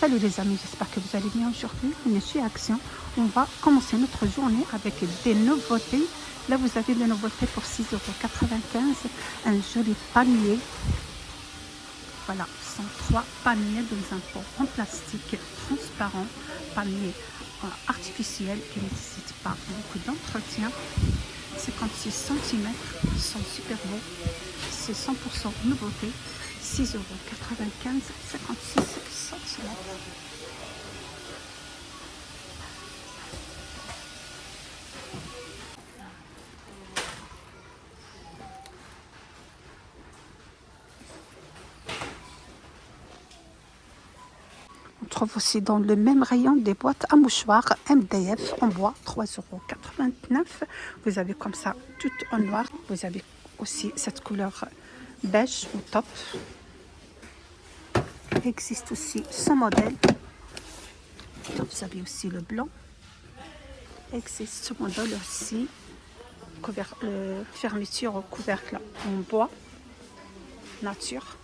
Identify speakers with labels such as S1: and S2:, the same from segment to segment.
S1: Salut les amis, j'espère que vous allez bien aujourd'hui. On est chez Action. On va commencer notre journée avec des nouveautés. Là, vous avez des nouveautés pour 6,95 €. Un joli panier. Voilà, ce sont 3 paniers dans un pot en plastique transparent. Panier artificiel qui ne nécessite pas beaucoup d'entretien. 56 cm, ils sont super beaux. C'est 100% nouveauté. 6,95 €, 56 cm. On trouve aussi dans le même rayon des boîtes à mouchoirs MDF en bois, 3,89 €. Vous avez comme ça tout en noir. Vous avez aussi cette couleur beige au top. Il existe aussi ce modèle. Vous avez aussi le blanc. Il existe ce modèle aussi. Fermeture au couvercle en bois nature.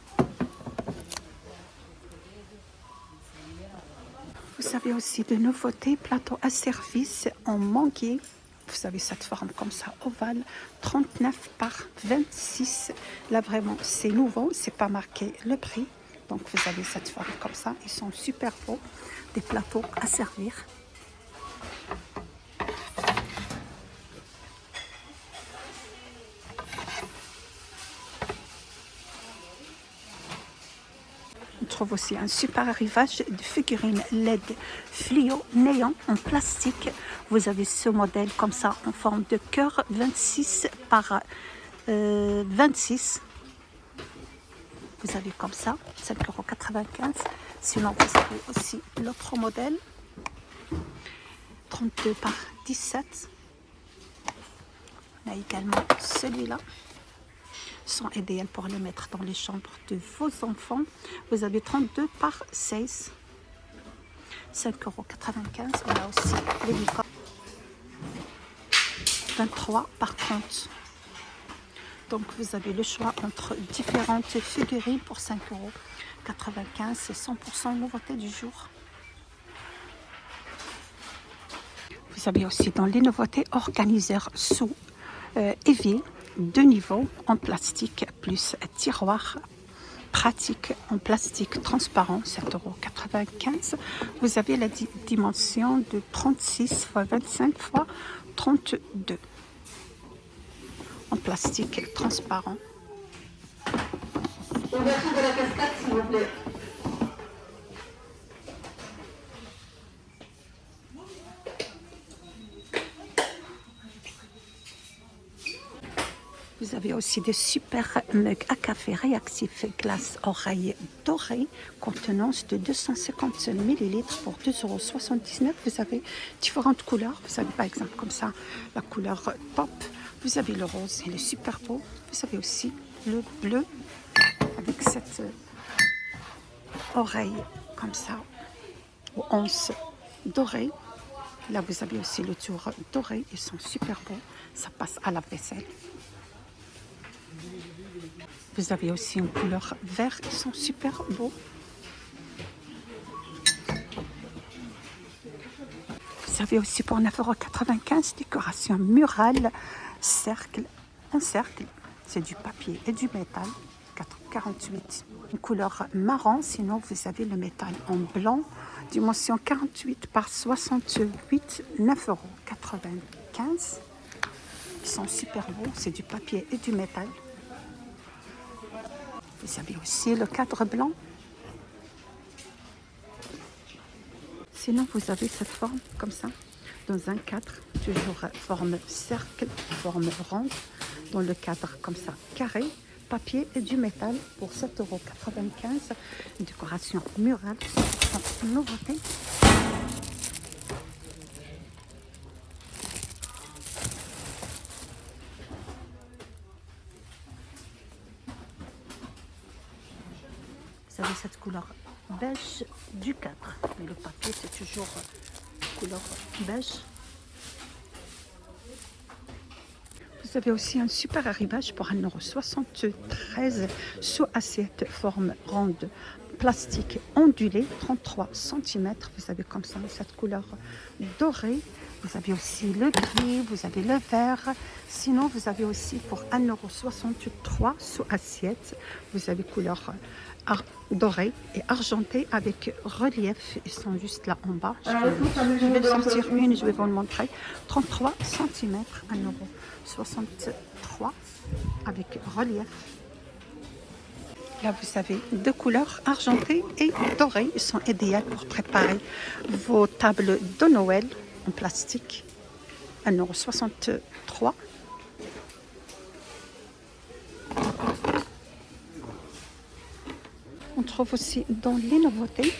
S1: Vous avez aussi de nouveautés, plateau à service en manguier. Vous avez cette forme comme ça, ovale, 39 par 26. Là, vraiment, c'est nouveau, c'est pas marqué le prix. Donc, vous avez cette forme comme ça. Ils sont super beaux. Des plateaux à servir. On trouve aussi un super arrivage de figurines LED fluo néon en plastique. Vous avez ce modèle comme ça en forme de cœur, 26 par 26. Vous avez comme ça, 5,95 €. Sinon, vous avez aussi l'autre modèle, 32 par 17. On a également celui-là. Sont idéaux pour les mettre dans les chambres de vos enfants. Vous avez 32 par 16, 5,95 €. On a aussi les licornes, 23 par 30. Donc vous avez le choix entre différentes figurines pour 5,95 €. C'est 100% nouveauté du jour. Vous avez aussi dans les nouveautés organiseurs sous évier. 2 niveaux en plastique plus tiroir pratique en plastique transparent, 7,95 €. Vous avez la dimension de 36 x 25 x 32 en plastique transparent.
S2: Ouverture de la cascade, s'il vous plaît.
S1: Vous avez aussi des super mugs à café réactifs glace oreille dorée, contenance de 250 ml pour 2,79 €. Vous avez différentes couleurs. Vous avez par exemple comme ça la couleur top. Vous avez le rose, il est super beau. Vous avez aussi le bleu avec cette oreille comme ça, aux anses dorées. Là, vous avez aussi le tour doré. Ils sont super beaux. Ça passe à la vaisselle. Vous avez aussi une couleur vert, ils sont super beaux. Vous avez aussi pour 9,95 € décoration murale, cercle, un cercle. C'est du papier et du métal, 4,48 €. Une couleur marron, sinon vous avez le métal en blanc, dimension 48 par 68, 9,95 €. Ils sont super beaux, c'est du papier et du métal. Vous avez aussi le cadre blanc. Sinon, vous avez cette forme comme ça, dans un cadre, toujours forme cercle, forme ronde, dans le cadre comme ça, carré, papier et du métal pour 7,95 €. Une décoration murale, c'est une nouveauté. Vous avez cette couleur beige du cadre. Mais le papier, c'est toujours couleur beige. Vous avez aussi un super arrivage pour 1,73 € sous assiette forme ronde plastique ondulé, 33 cm. Vous avez comme ça cette couleur dorée. Vous avez aussi le gris, vous avez le vert. Sinon, vous avez aussi pour 1,63 € sous assiette. Vous avez couleur dorée et argentée avec relief. Ils sont juste là en bas. Je vais sortir une, je vais vous le montrer. 33 cm, 1,63 € avec relief. Là, vous avez deux couleurs, argentées et dorées. Ils sont idéaux pour préparer vos tables de Noël en plastique. 1,63 €. On trouve aussi dans les nouveautés,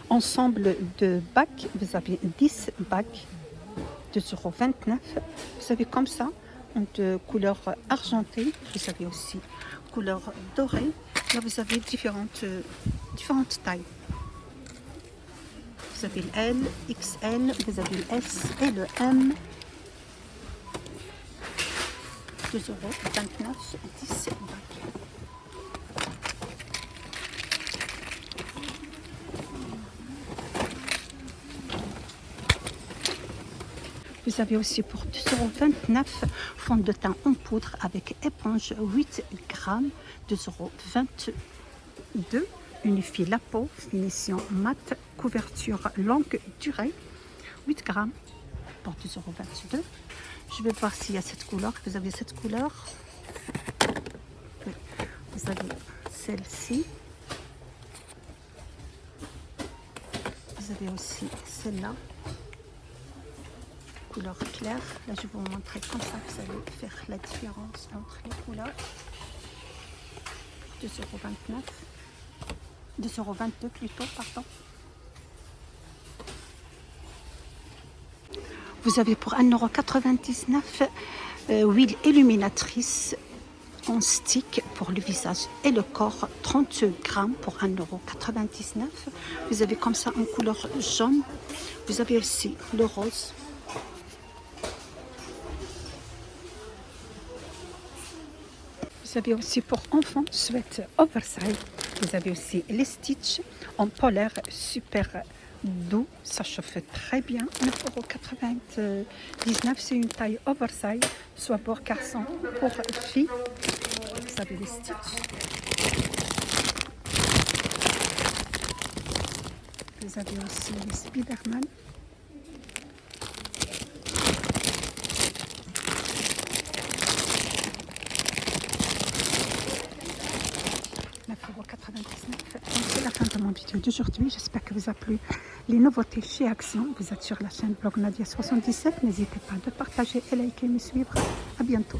S1: ensemble de bacs. Vous avez 10 bacs, 2,29 €. Vous avez comme ça, de couleur argentée. Vous avez aussi couleur dorée. Là, vous avez différentes tailles. Vous avez le L, XL, vous avez le S et le M. 2,29 €, 10 bacs. Vous avez aussi pour 2,29 € fond de teint en poudre avec éponge 8 grammes, 2,22 €. Unifie la peau, finition mat, couverture longue durée, 8 grammes pour 2,22 €. Je vais voir s'il y a cette couleur. Vous avez cette couleur. Oui. Vous avez celle-ci. Vous avez aussi celle-là. Couleur claire. Là, je vais vous montrer comme ça. Vous allez faire la différence entre les couleurs. 2,29 €. 2,22 € plutôt, pardon. Vous avez pour 1,99 € huile illuminatrice en stick pour le visage et le corps, 30 grammes pour 1,99 €. Vous avez comme ça en couleur jaune. Vous avez aussi le rose. Vous avez aussi pour enfants sweat oversize. Vous avez aussi les stitches en polaire super doux. Ça chauffe très bien. 9,99 €. C'est une taille oversize, soit pour garçon, pour fille. Vous avez les stitches. Vous avez aussi les Spiderman. C'est la fin de mon vidéo d'aujourd'hui. J'espère que vous a plu les nouveautés chez Action. Vous êtes sur la chaîne Blog Nadia 77. N'hésitez pas de partager et liker, me suivre. À bientôt.